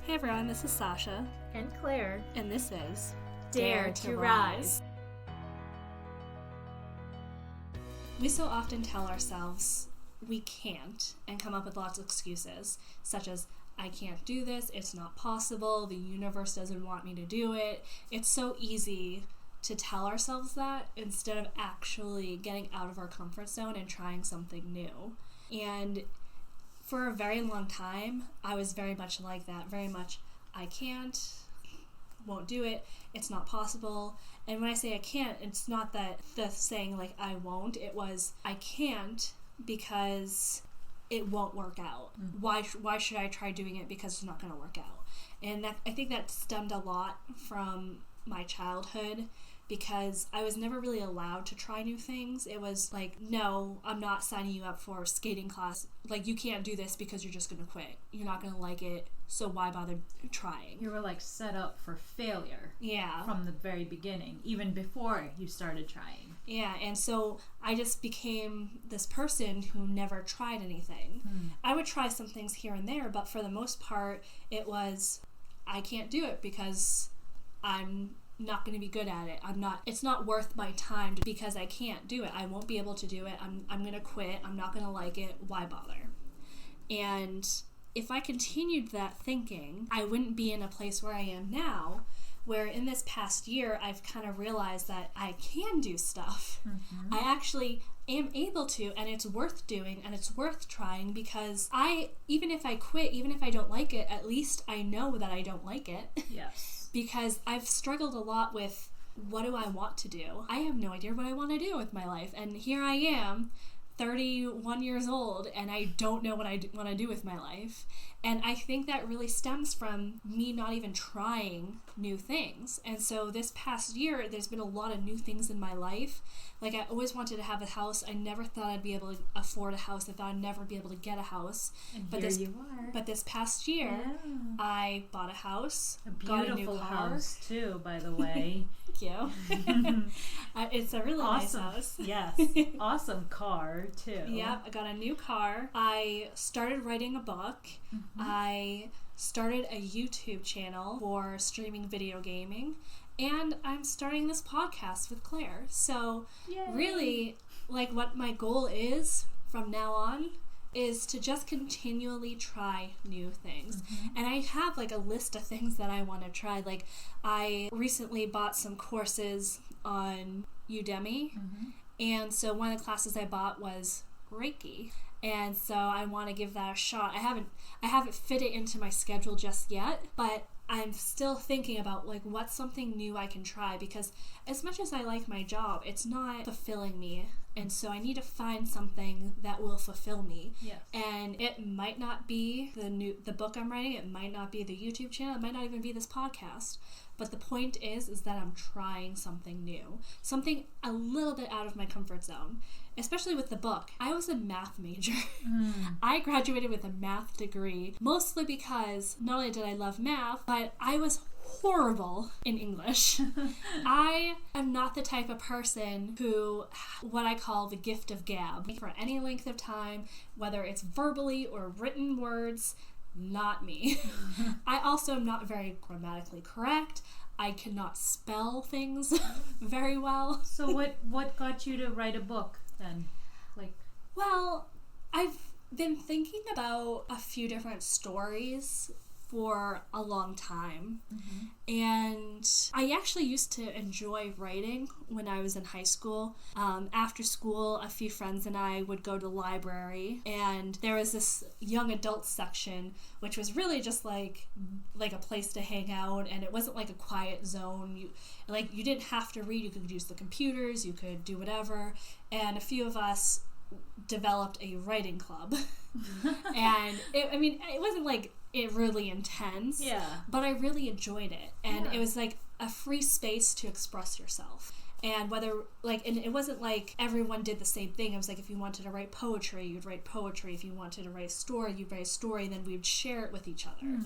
Hey everyone, this is Sasha. And Claire. And this is Dare to Rise. We so often tell ourselves we can't and come up with lots of excuses, such as, I can't do this, it's not possible, the universe doesn't want me to do it. It's so easy to tell ourselves that instead of actually getting out of our comfort zone and trying something new. And for a very long time, I was very much like that, very much, I can't, won't do it, it's not possible. And when I say I can't, it's not that the saying like I won't, it was I can't because it won't work out. Why should I try doing it because it's not going to work out? And that, I think that stemmed a lot from my childhood, because I was never really allowed to try new things. It was like, no, I'm not signing you up for skating class. Like, you can't do this because you're just going to quit. You're not going to like it, so why bother trying? You were like set up for failure. Yeah. From the very beginning, even before you started trying. Yeah, and so I just became this person who never tried anything. I would try some things here and there, but for the most part, it was, I can't do it because I'm not going to be good at it. It's not worth my time because I can't do it. I won't be able to do it. I'm going to quit. I'm not going to like it. Why bother? And if I continued that thinking, I wouldn't be in a place where I am now, where in this past year, I've kind of realized that I can do stuff. I actually am able to, and it's worth doing, and it's worth trying, because even if I quit, even if I don't like it, at least I know that I don't like it. Yes. Because I've struggled a lot with, what do I want to do? I have no idea what I want to do with my life. And here I am, 31 years old, and I don't know what I want to do with my life. And I think that really stems from me not even trying new things. And so this past year, there's been a lot of new things in my life. Like, I always wanted to have a house. I never thought I'd be able to afford a house. I thought I'd never be able to get a house. And but here you are. But this past year, I bought a house. A beautiful got a new car. house, too, by the way. Thank you. It's a really awesome. nice house. Yes. Awesome car, too. Yep, I got a new car. I started writing a book. I started a YouTube channel for streaming video gaming. And I'm starting this podcast with Claire. So really, like, what my goal is from now on is to just continually try new things. And I have like a list of things that I want to try. Like, I recently bought some courses on Udemy. And so one of the classes I bought was Reiki. And so I want to give that a shot. I haven't fit it into my schedule just yet, but I'm still thinking about, like, what's something new I can try, because as much as I like my job, it's not fulfilling me. And so I need to find something that will fulfill me. Yes. And it might not be the book I'm writing, it might not be the YouTube channel, it might not even be this podcast. But the point is that I'm trying something new, something a little bit out of my comfort zone, especially with the book. I was a math major. I graduated with a math degree, mostly because not only did I love math, but I was horrible in English. I am not the type of person who, what I call the gift of gab, for any length of time, whether it's verbally or written words. Not me. I also am not very grammatically correct. I cannot spell things very well. So what got you to write a book then? Well, I've been thinking about a few different stories for a long time. And I actually used to enjoy writing when I was in high school. After school, a few friends and I would go to the library, and there was this young adult section, which was really just like a place to hang out, and it wasn't like a quiet zone. You didn't have to read. You could use the computers, you could do whatever. And a few of us developed a writing club. And it wasn't like it really intense, but I really enjoyed it, and it was like a free space to express yourself. And and it wasn't like everyone did the same thing. It was like, if you wanted to write poetry, you'd write poetry. If you wanted to write a story, you'd write a story, and then we would share it with each other.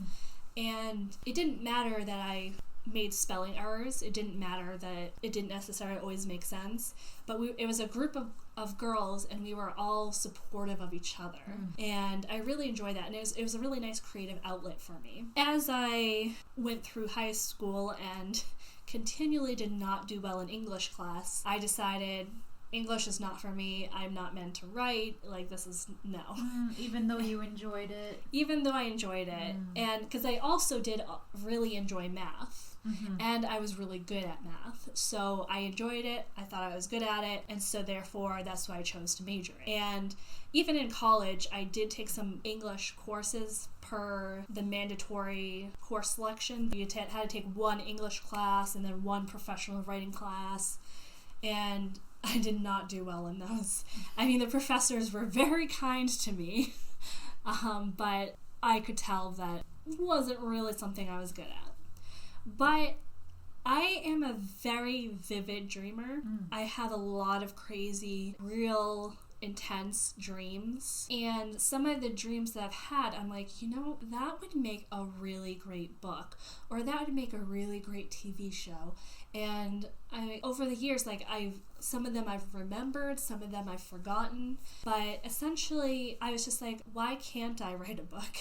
And it didn't matter that I made spelling errors. It didn't matter that it didn't necessarily always make sense. But it was a group of of girls, and we were all supportive of each other. And I really enjoyed that, and it was a really nice creative outlet for me. As I went through high school and continually did not do well in English class, I decided English is not for me. I'm not meant to write. Like, this is no. Even though you enjoyed it? Even though I enjoyed it. And because I also did really enjoy math. And I was really good at math. So I enjoyed it. I thought I was good at it. And so therefore, that's why I chose to major in. And even in college, I did take some English courses per the mandatory course selection. You had to take one English class and then one professional writing class. And I did not do well in those. I mean, the professors were very kind to me, but I could tell that wasn't really something I was good at. But I am a very vivid dreamer. I have a lot of crazy, real, intense dreams. And some of the dreams that I've had, I'm like, that would make a really great book, or that would make a really great TV show. And over the years, some of them I've remembered, some of them I've forgotten, but essentially I was just like, why can't I write a book?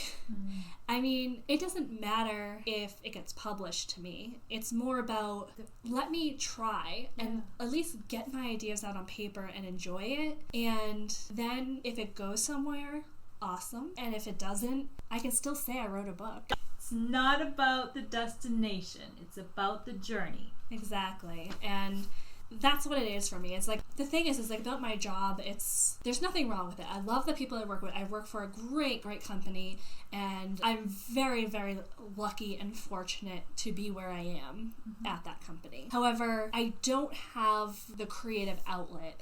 I mean, it doesn't matter if it gets published to me. It's more about, let me try and at least get my ideas out on paper and enjoy it. And then if it goes somewhere, awesome. And if it doesn't, I can still say I wrote a book. It's not about the destination. It's about the journey. Exactly. And that's what it is for me. It's like, the thing is like about my job, there's nothing wrong with it. I love the people I work with. I work for a great company, and I'm very, very lucky and fortunate to be where I am at that company. However, I don't have the creative outlet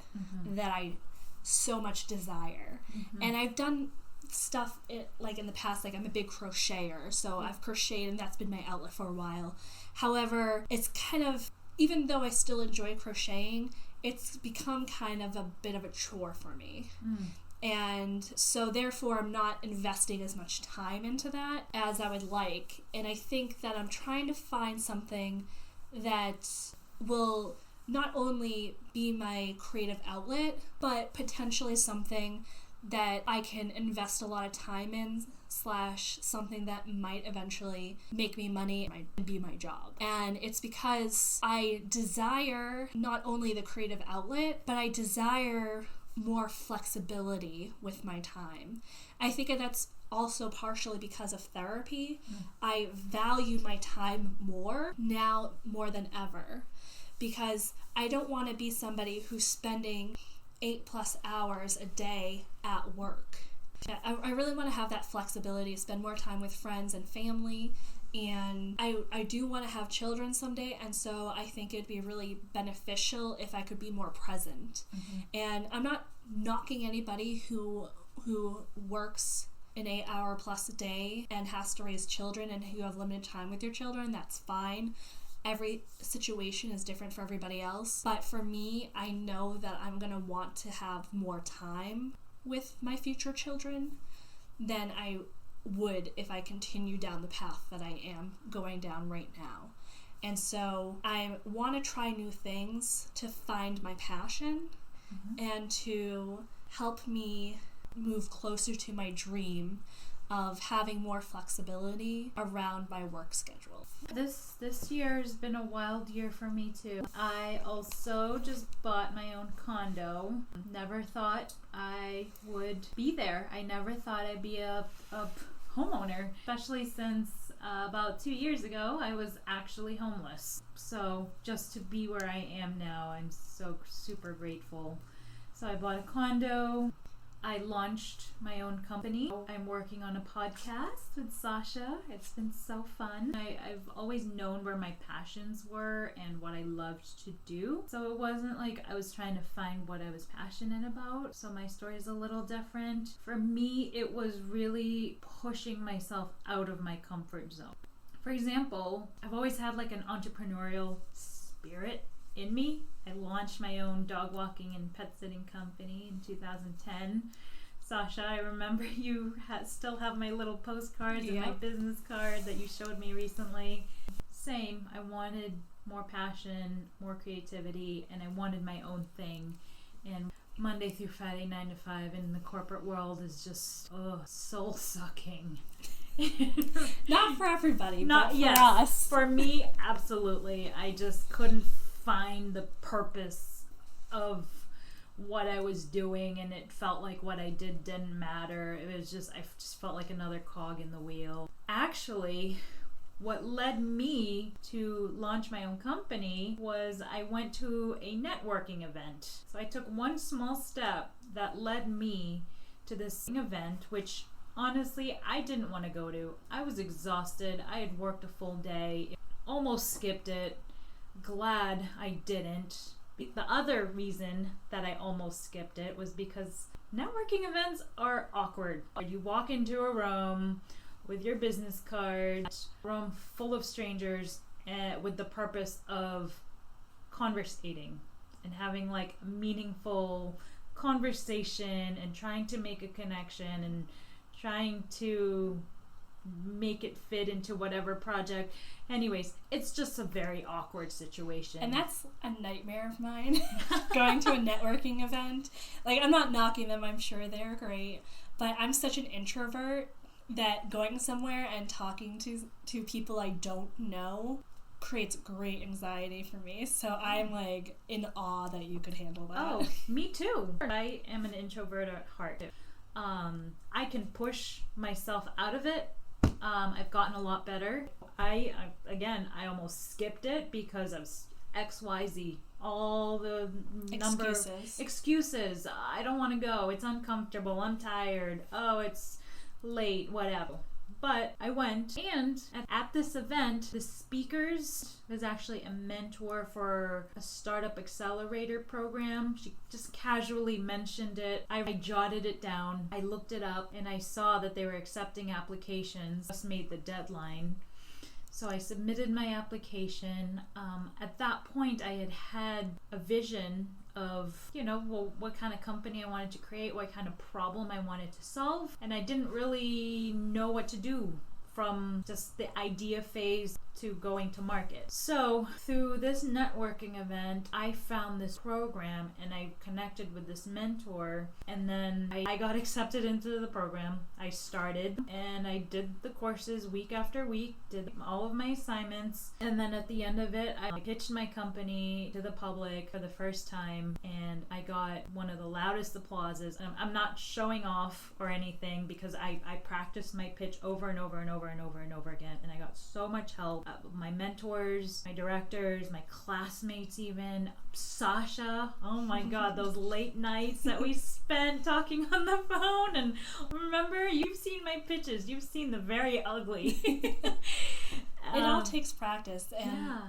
that I so much desire. And I've done stuff in the past, like I'm a big crocheter, so I've crocheted and that's been my outlet for a while. However, it's kind of, even though I still enjoy crocheting, it's become kind of a bit of a chore for me. And so therefore I'm not investing as much time into that as I would like. And I think that I'm trying to find something that will not only be my creative outlet, but potentially something that I can invest a lot of time in / something that might eventually make me money and be my job. And it's because I desire not only the creative outlet, but I desire more flexibility with my time. I think that's also partially because of therapy. I value my time more now, more than ever, because I don't want to be somebody who's spending 8+ hours a day at work. I really want to have that flexibility to spend more time with friends and family, and I do want to have children someday, and so I think it'd be really beneficial if I could be more present. And I'm not knocking anybody who works an 8-hour plus a day and has to raise children and who have limited time with your children. That's fine. Every situation is different for everybody else. But for me, I know that I'm going to want to have more time with my future children than I would if I continue down the path that I am going down right now. And so I want to try new things to find my passion and to help me move closer to my dream of having more flexibility around my work schedule. This year has been a wild year for me too. I also just bought my own condo. Never thought I would be there. I never thought I'd be a homeowner, especially since about 2 years ago I was actually homeless. So just to be where I am now, I'm so super grateful. So I bought a condo. I launched my own company. I'm working on a podcast with Sasha. It's been so fun. I've always known where my passions were and what I loved to do. So it wasn't like I was trying to find what I was passionate about. So my story is a little different. For me, it was really pushing myself out of my comfort zone. For example, I've always had like an entrepreneurial spirit in me. I launched my own dog walking and pet sitting company in 2010. Sasha, I remember you still have my little postcards and my business card that you showed me recently. Same, I wanted more passion, more creativity, and I wanted my own thing. And Monday through Friday, 9 to 5 in the corporate world is just soul sucking. Not for everybody, but for yes, us. For me, absolutely. I just couldn't find the purpose of what I was doing, and it felt like what I did didn't matter. It was just, I just felt like another cog in the wheel. Actually, what led me to launch my own company was I went to a networking event. So I took one small step that led me to this event, which honestly I didn't want to go to. I was exhausted. I had worked a full day, almost skipped it. Glad I didn't. The other reason that I almost skipped it was because networking events are awkward. You walk into a room with your business card, room full of strangers, with the purpose of conversating and having like a meaningful conversation and trying to make a connection and trying to make it fit into whatever project. Anyways, it's just a very awkward situation. And that's a nightmare of mine, going to a networking event. Like, I'm not knocking them, I'm sure they're great, but I'm such an introvert that going somewhere and talking to people I don't know creates great anxiety for me. So I'm like in awe that you could handle that. Oh, me too. I am an introvert at heart. I can push myself out of it. I've gotten a lot better. I almost skipped it because of XYZ. All the number of excuses. I don't want to go. It's uncomfortable. I'm tired. Oh, it's late. Whatever. But I went, and at this event, the speakers was actually a mentor for a startup accelerator program. She just casually mentioned it. I jotted it down. I looked it up, and I saw that they were accepting applications. Just made the deadline. So I submitted my application. At that point, I had a vision of, what kind of company I wanted to create, what kind of problem I wanted to solve. And I didn't really know what to do from just the idea phase to going to market. So through this networking event, I found this program and I connected with this mentor, and then I got accepted into the program. I started and I did the courses week after week, did all of my assignments, and then at the end of it, I pitched my company to the public for the first time, and I got one of the loudest applauses. I'm not showing off or anything because I practiced my pitch over and over and over and over and over again, and I got so much help. My mentors, my directors, my classmates even, Sasha, oh my god, those late nights that we spent talking on the phone. And remember, you've seen my pitches, you've seen the very ugly. It all takes practice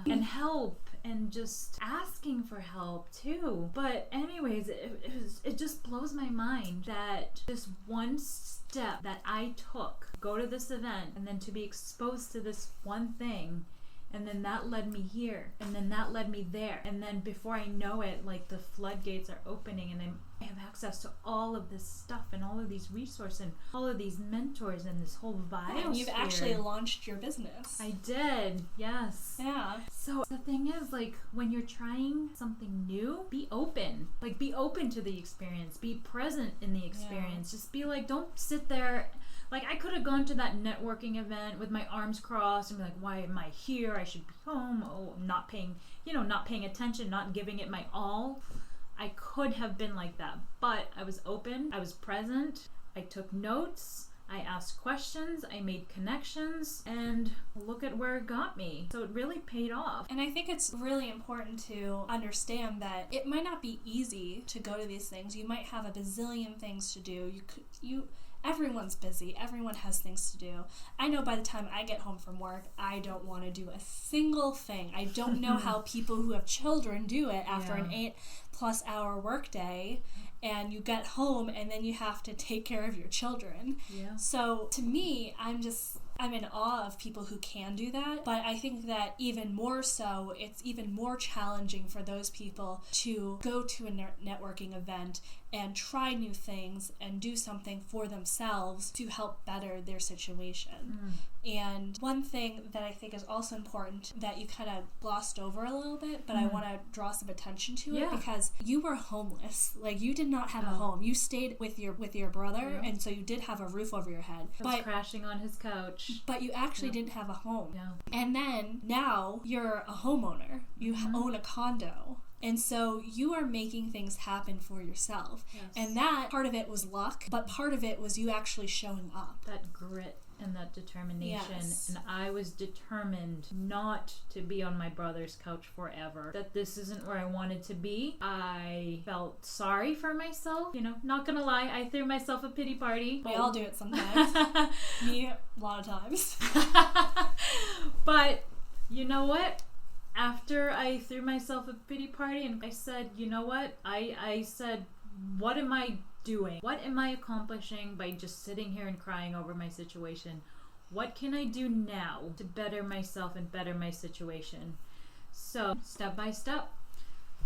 and help, and just asking for help too. But anyways, it just blows my mind that this one step that I took, go to this event, and then to be exposed to this one thing, and then that led me here, and then that led me there, and then before I know it, like, the floodgates are opening, and I have access to all of this stuff and all of these resources and all of these mentors and this whole biosphere. And you've actually launched your business. I did, yes. Yeah. So the thing is, like, when you're trying something new, be open. Like, be open to the experience. Be present in the experience. Yeah. Just be like, don't sit there. Like, I could have gone to that networking event with my arms crossed and be like, why am I here? I should be home. Oh, I'm not paying attention, not giving it my all. I could have been like that, but I was open. I was present. I took notes. I asked questions. I made connections, and look at where it got me. So it really paid off. And I think it's really important to understand that it might not be easy to go to these things. You might have a bazillion things to do. Everyone's busy. Everyone has things to do. I know by the time I get home from work, I don't want to do a single thing. I don't know how people who have children do it after an 8+ hour workday, and you get home and then you have to take care of your children. Yeah. So to me, I'm in awe of people who can do that, but I think that even more so, it's even more challenging for those people to go to a networking event and try new things and do something for themselves to help better their situation. And one thing that I think is also important that you kind of glossed over a little bit, but I want to draw some attention to it, because you were homeless. Like, you did not have a home. You stayed with your brother, and so you did have a roof over your head. I was crashing on his couch. But you actually didn't have a home. Yeah. And then now you're a homeowner. You own a condo. And so you are making things happen for yourself. Yes. And that part of it was luck, but part of it was you actually showing up. That grit and that determination. Yes. And I was determined not to be on my brother's couch forever. That this isn't where I wanted to be. I felt sorry for myself. You know, not gonna lie, I threw myself a pity party. We all do it sometimes. Me, a lot of times. But you know what? After I threw myself a pity party and I said, you know what? I said, what am I doing? What am I accomplishing by just sitting here and crying over my situation? What can I do now to better myself and better my situation? So, step by step,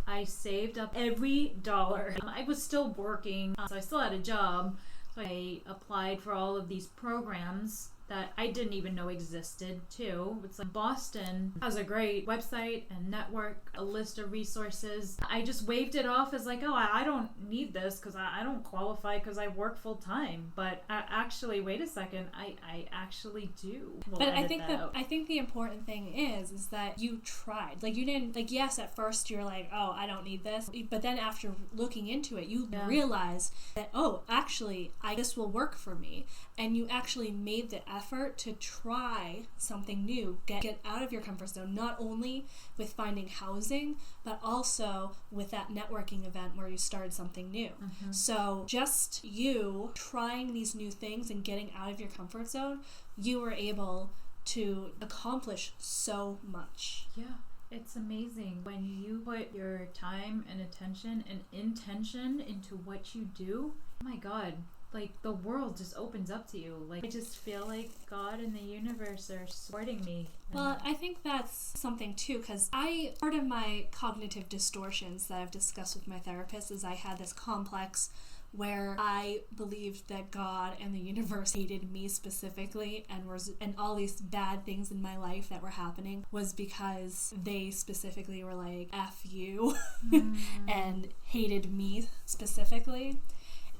I saved up every dollar. I was still working, so I still had a job. So I applied for all of these programs that I didn't even know existed too. It's like Boston has a great website and network, a list of resources. I just waved it off as like, oh, I don't need this because I don't qualify because I work full time. But actually, wait a second, I actually do. But I think the important thing is that you tried. Like, you didn't, like, yes, at first you're like, oh, I don't need this. But then after looking into it, you realize that, oh, actually, this will work for me. And you actually made the effort to try something new, get out of your comfort zone, not only with finding housing, but also with that networking event where you started something new. So just you trying these new things and getting out of your comfort zone, you were able to accomplish so much. Yeah. It's amazing when you put your time and attention and intention into what you do. Oh my God. Like, the world just opens up to you. Like, I just feel like God and the universe are supporting me. Well, I think that's something too, because part of my cognitive distortions that I've discussed with my therapist is I had this complex where I believed that God and the universe hated me specifically, and all these bad things in my life that were happening was because they specifically were like, F you, and hated me specifically.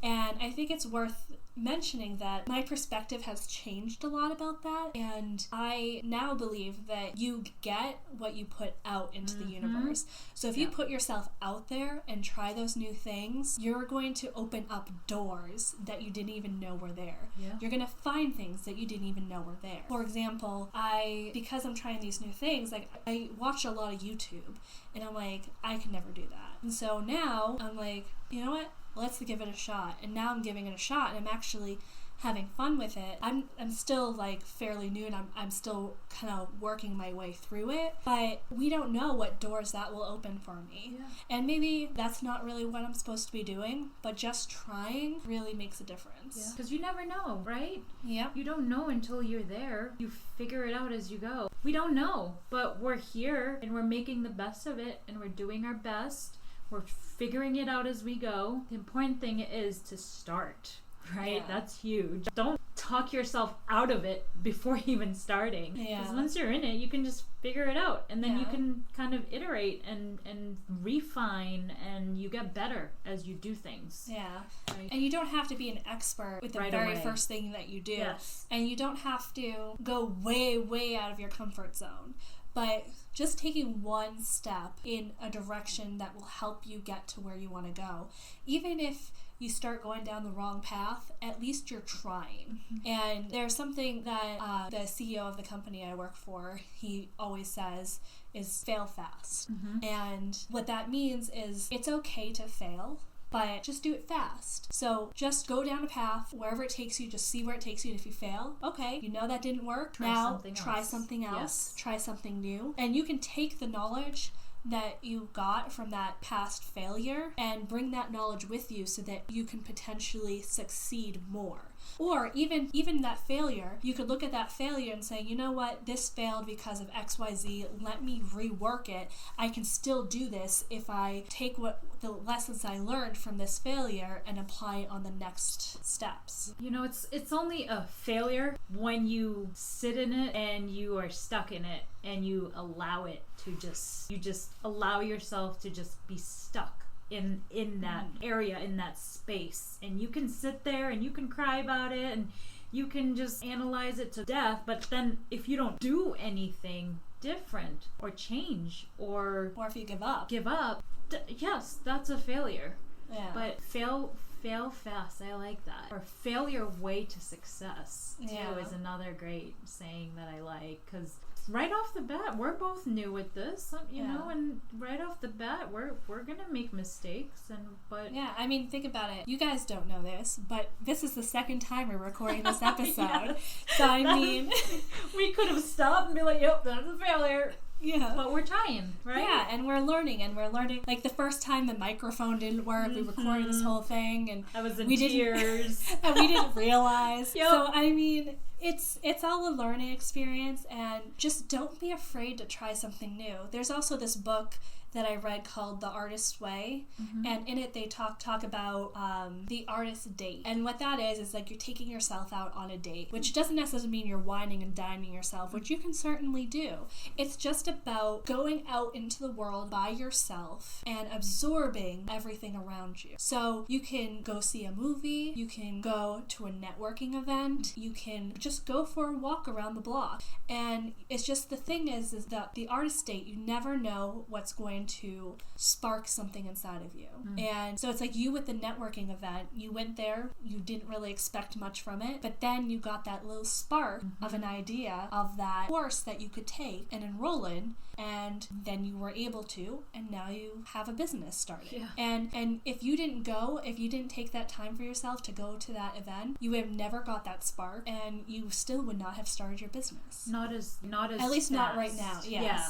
And I think it's worth mentioning that my perspective has changed a lot about that, and I now believe that you get what you put out into the universe. So if you put yourself out there and try those new things, you're going to open up doors that you didn't even know were there. You're going to find things that you didn't even know were there. For example, because I'm trying these new things, like, I watch a lot of YouTube, and I'm like, I can never do that. And so now I'm like, you know what? Let's give it a shot. And now I'm giving it a shot, and I'm actually having fun with it. I'm still, like, fairly new, and I'm still kind of working my way through it, but we don't know what doors that will open for me. And maybe that's not really what I'm supposed to be doing, but just trying really makes a difference. Because you never know, right? Yeah. You don't know until you're there. You figure it out as you go. We don't know, but we're here, and we're making the best of it, and we're doing our best. We're figuring it out as we go. The important thing is to start, right? That's huge. Don't talk yourself out of it before even starting. Because once you're in it, you can just figure it out. And then you can kind of iterate and refine, and you get better as you do things. Right? And you don't have to be an expert with the very first thing that you do. And you don't have to go way, way out of your comfort zone. But just taking one step in a direction that will help you get to where you want to go. Even if you start going down the wrong path, at least you're trying. And there's something that the CEO of the company I work for, he always says, is fail fast. And what that means is it's okay to fail, but just do it fast. So just go down a path, wherever it takes you, just see where it takes you. And if you fail, okay, you know that didn't work. Try something else. Try something new. And you can take the knowledge that you got from that past failure and bring that knowledge with you so that you can potentially succeed more. Or even that failure, you could look at that failure and say, you know what, this failed because of XYZ, let me rework it. I can still do this if I take what the lessons I learned from this failure and apply it on the next steps. You know, it's only a failure when you sit in it and you are stuck in it and you allow it to you just allow yourself to just be stuck in that area, in that space. And you can sit there and you can cry about it and you can just analyze it to death, but then if you don't do anything different or change or if you give up, yes, that's a failure. Yeah. But fail fast, I like that. Or fail your way to success too is another great saying that I like, because right off the bat, we're both new at this, you know, and right off the bat, we're gonna make mistakes, but I mean, think about it. You guys don't know this, but this is the second time we're recording this episode. Yes. So I mean, we could have stopped and be like, "Yep, that's a failure." Yeah. But we're trying, right? Yeah, and we're learning. Like the first time the microphone didn't work, we recorded this whole thing, and I was in tears. And we didn't realize. Yep. So I mean, it's all a learning experience, and just don't be afraid to try something new. There's also this book that I read called The Artist's Way, and in it they talk about the artist's date. And what that is like you're taking yourself out on a date, which doesn't necessarily mean you're whining and dining yourself, which you can certainly do. It's just about going out into the world by yourself and absorbing everything around you. So you can go see a movie, you can go to a networking event, you can just go for a walk around the block. And it's just, the thing is that the artist's date, you never know what's going to spark something inside of you. And so it's like you with the networking event, you went there, you didn't really expect much from it, but then you got that little spark of an idea of that course that you could take and enroll in, and then you were able to, and now you have a business started. Yeah. And if you didn't take that time for yourself to go to that event, you would have never got that spark, and you still would not have started your business. Not as at least fast. Not right now. Yes. Yeah.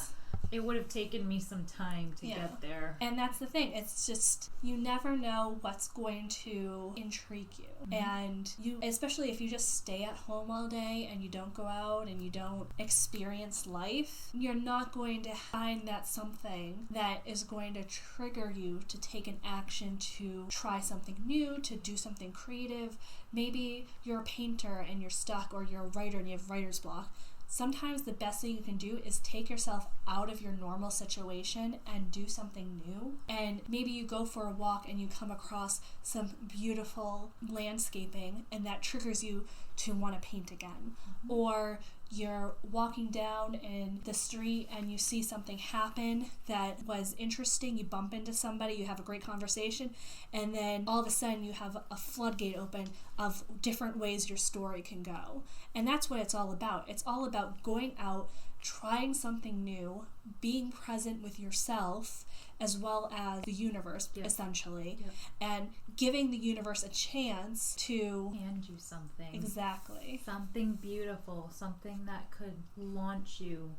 It would have taken me some time to get there. And that's the thing. It's just, you never know what's going to intrigue you. And you, especially if you just stay at home all day and you don't go out and you don't experience life, you're not going to find that something that is going to trigger you to take an action, to try something new, to do something creative. Maybe you're a painter and you're stuck, or you're a writer and you have writer's block. Sometimes the best thing you can do is take yourself out of your normal situation and do something new. And maybe you go for a walk and you come across some beautiful landscaping, and that triggers you to want to paint again. Or you're walking down in the street and you see something happen that was interesting, you bump into somebody, you have a great conversation, and then all of a sudden you have a floodgate open of different ways your story can go. And that's what it's all about. It's all about going out, trying something new, being present with yourself as well as the universe, essentially, and giving the universe a chance to hand you something. Exactly. Something beautiful, something that could launch you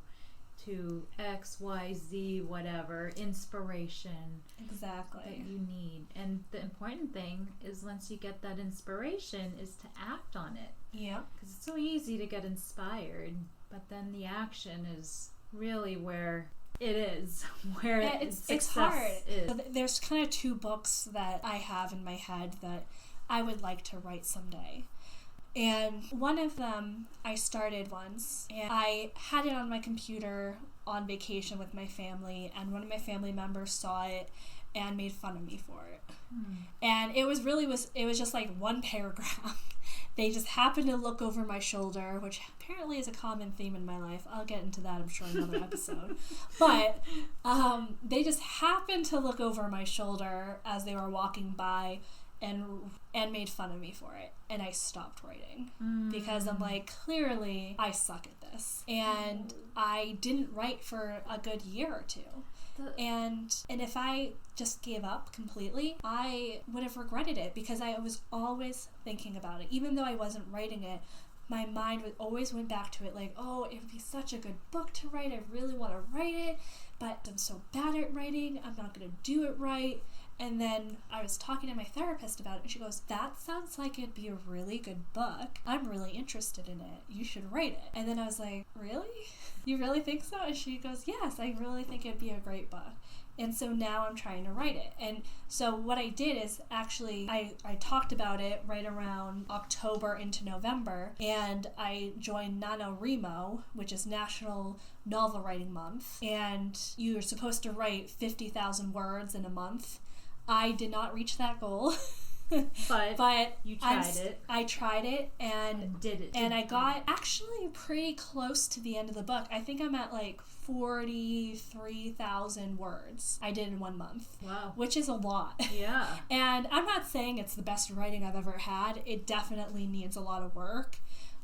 to X, Y, Z, whatever, inspiration. Exactly. That you need. And the important thing is, once you get that inspiration, is to act on it. Yeah. Because it's so easy to get inspired, but then the action is really where it is, where it's hard. So there's kind of two books that I have in my head that I would like to write someday. And one of them I started once, and I had it on my computer on vacation with my family, and one of my family members saw it and made fun of me for it. And it was just like one paragraph. They just happened to look over my shoulder, which apparently is a common theme in my life. I'll get into that, I'm sure, in another episode. But they just happened to look over my shoulder as they were walking by and made fun of me for it. And I stopped writing because I'm like, clearly I suck at this. And I didn't write for a good year or two. And if I just gave up completely, I would have regretted it, because I was always thinking about it. Even though I wasn't writing it, my mind always went back to it, like, oh, it would be such a good book to write. I really want to write it, but I'm so bad at writing. I'm not going to do it right. And then I was talking to my therapist about it, and she goes, that sounds like it'd be a really good book. I'm really interested in it. You should write it. And then I was like, really? You really think so? And she goes, yes, I really think it'd be a great book. And so now I'm trying to write it. And so what I did is actually, I talked about it right around October into November, and I joined NaNoWriMo, which is National Novel Writing Month, and you're supposed to write 50,000 words in a month. I did not reach that goal. But you tried it. I tried it and did it. And I got actually pretty close to the end of the book. I think I'm at like 43,000 words I did in 1 month. Wow. Which is a lot. Yeah. And I'm not saying it's the best writing I've ever had. It definitely needs a lot of work.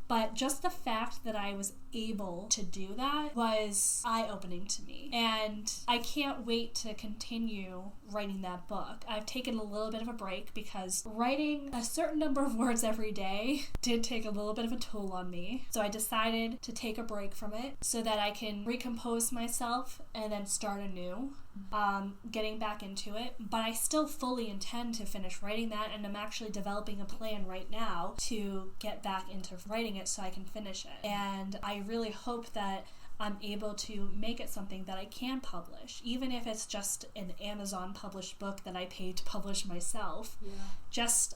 But just the fact that I was able to do that was eye-opening to me. And I can't wait to continue writing that book. I've taken a little bit of a break because writing a certain number of words every day did take a little bit of a toll on me. So I decided to take a break from it so that I can recompose myself and then start anew. Getting back into it, but I still fully intend to finish writing that, and I'm actually developing a plan right now to get back into writing it so I can finish it. And I really hope that I'm able to make it something that I can publish, even if it's just an Amazon published book that I paid to publish myself. Yeah.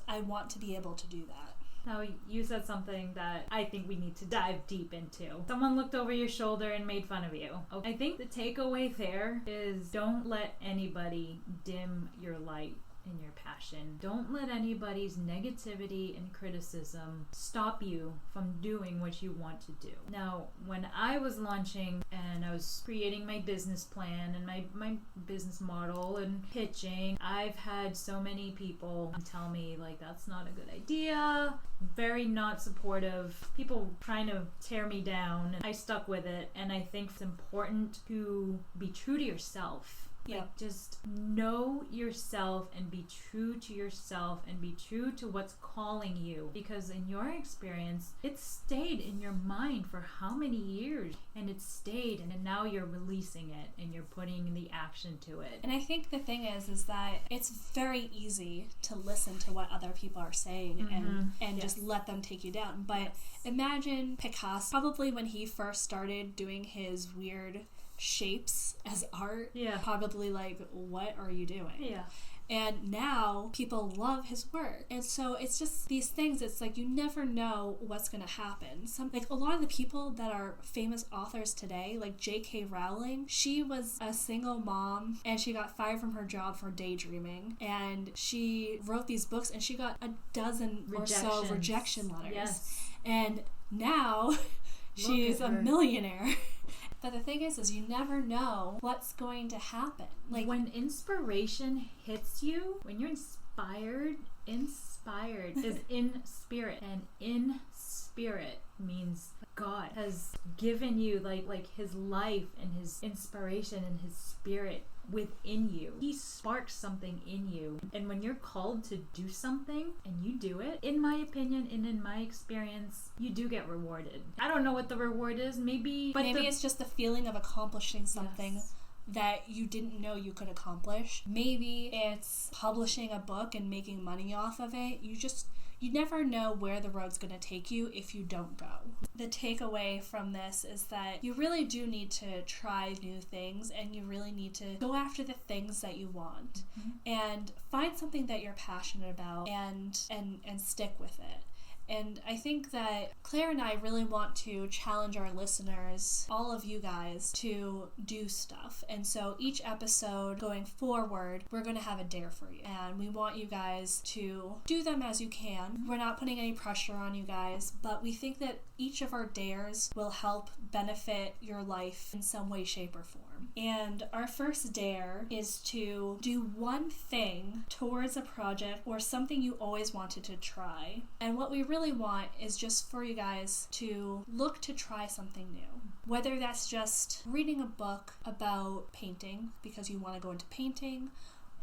I want to be able to do that. Now, you said something that I think we need to dive deep into. Someone looked over your shoulder and made fun of you. I think the takeaway there is don't let anybody dim your light and your passion. Don't let anybody's negativity and criticism stop you from doing what you want to do. Now, when I was launching and I was creating my business plan and my business model and pitching, I've had so many people tell me, like, that's not a good idea. Very not supportive. People trying to tear me down. And I stuck with it, and I think it's important to be true to yourself. Yeah. Like, just know yourself and be true to yourself and be true to what's calling you. Because in your experience, it stayed in your mind for how many years? And it stayed, and now you're releasing it and you're putting the action to it. And I think the thing is that it's very easy to listen to what other people are saying and just let them take you down. But imagine Picasso, probably when he first started doing his weird shapes as art, probably like, what are you doing? And now people love his work. And so it's just these things, it's like you never know what's going to happen. Like a lot of the people that are famous authors today, like J.K. Rowling, she was a single mom and she got fired from her job for daydreaming. And she wrote these books and she got a dozen or so rejection letters. And now she's a millionaire. But the thing is you never know what's going to happen. Like when inspiration hits you, when you're inspired is in spirit, and in spirit means God has given you like his life and his inspiration and his spirit within you. He sparks something in you, and when you're called to do something and you do it, in my opinion and in my experience, you do get rewarded. I don't know what the reward is, maybe it's just the feeling of accomplishing something that you didn't know you could accomplish. Maybe it's publishing a book and making money off of it. You never know where the road's going to take you if you don't go. The takeaway from this is that you really do need to try new things, and you really need to go after the things that you want and find something that you're passionate about and stick with it. And I think that Claire and I really want to challenge our listeners, all of you guys, to do stuff. And so each episode going forward, we're going to have a dare for you. And we want you guys to do them as you can. We're not putting any pressure on you guys, but we think that each of our dares will help benefit your life in some way, shape, or form. And our first dare is to do one thing towards a project or something you always wanted to try. And what we really want is just for you guys to look to try something new. Whether that's just reading a book about painting because you want to go into painting,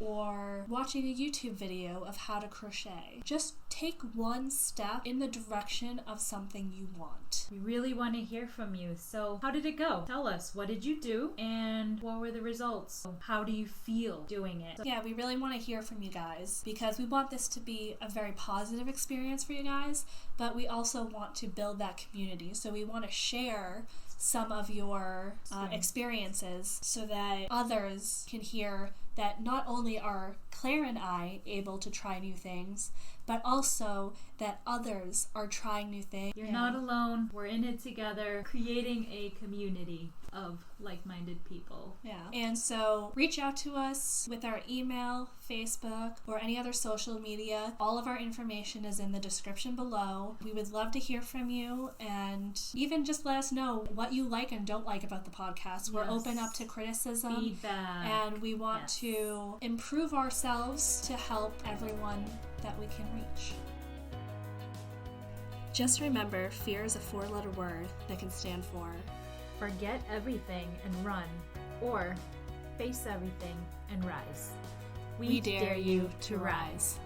or watching a YouTube video of how to crochet. Just take one step in the direction of something you want. We really want to hear from you. So how did it go? Tell us, what did you do and what were the results? How do you feel doing it? Yeah, we really want to hear from you guys because we want this to be a very positive experience for you guys, but we also want to build that community. So we want to share some of your experiences so that others can hear that not only are Claire and I able to try new things, but also that others are trying new things. You're not alone. We're in it together, creating a community of like-minded people. Yeah. And so reach out to us with our email, Facebook, or any other social media. All of our information is in the description below. We would love to hear from you and even just let us know what you like and don't like about the podcast. We're open up to criticism. Feedback. And we want to improve ourselves to help everyone that we can reach. Just remember, fear is a 4-letter word that can stand for forget everything and run, or face everything and rise. We dare you to rise.